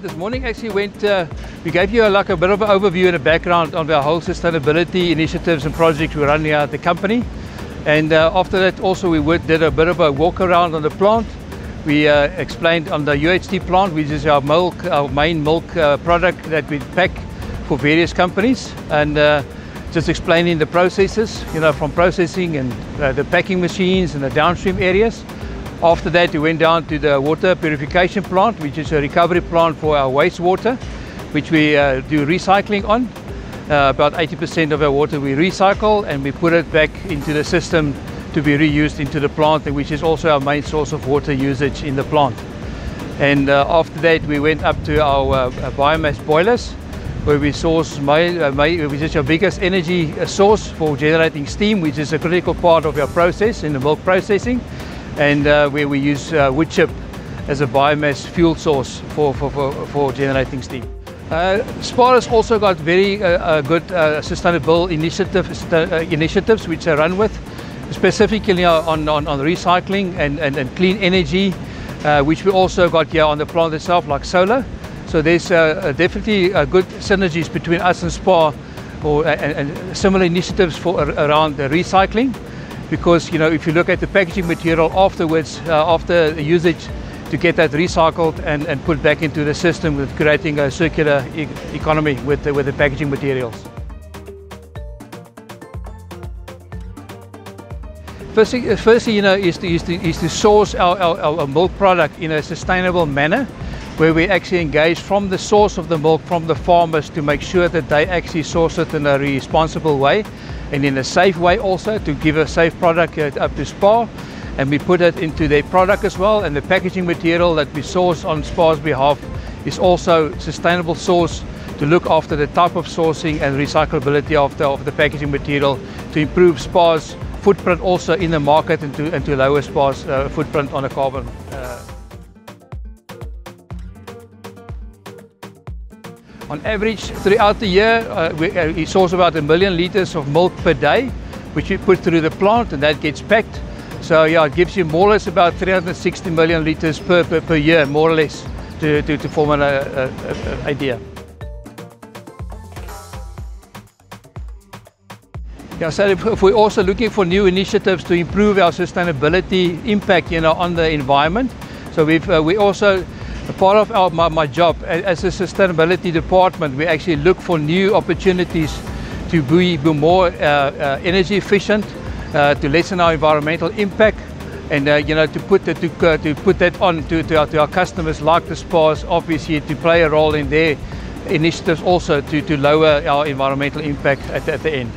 This morning actually we gave you like a bit of an overview and a background on our whole sustainability initiatives and projects we run here at the company. And after that also we did a bit of a walk around on the plant. We explained on the UHT plant, which is our main milk product that we pack for various companies, and just explaining the processes, from processing and the packing machines and the downstream areas. After that, we went down to the water purification plant, which is a recovery plant for our wastewater, which we do recycling on. About 80% of our water we recycle, and we put it back into the system to be reused into the plant, which is also our main source of water usage in the plant. And after that, we went up to our biomass boilers, where we source which is our biggest energy source for generating steam, which is a critical part of our process in the milk processing, and where we use wood chip as a biomass fuel source for generating steam. SPAR has also got very good sustainable initiatives which I run with, specifically on recycling and clean energy, which we also got here on the plant itself, like solar. So there's definitely good synergies between us and SPAR, and similar initiatives around the recycling. Because if you look at the packaging material afterwards, after the usage, to get that recycled and put back into the system, with creating a circular economy with the packaging materials. Firstly, is to source our milk product in a sustainable manner, where we actually engage from the source of the milk from the farmers to make sure that they actually source it in a responsible way and in a safe way, also to give a safe product up to SPAR. And we put it into their product as well, and the packaging material that we source on SPAR's behalf is also sustainable source to look after the type of sourcing and recyclability of the packaging material, to improve SPAR's footprint also in the market, and to lower SPAR's footprint on the carbon. On average, throughout the year, we source about 1 million liters of milk per day, which we put through the plant, and that gets packed. So yeah, it gives you more or less about 360 million liters per year, more or less, to form an idea. Yeah, so if we're also looking for new initiatives to improve our sustainability impact, on the environment. So we also, part of my job as a sustainability department, we actually look for new opportunities to be more energy efficient, to lessen our environmental impact, and to put that on to our customers, like the SPARs, obviously, to play a role in their initiatives also to lower our environmental impact at the end.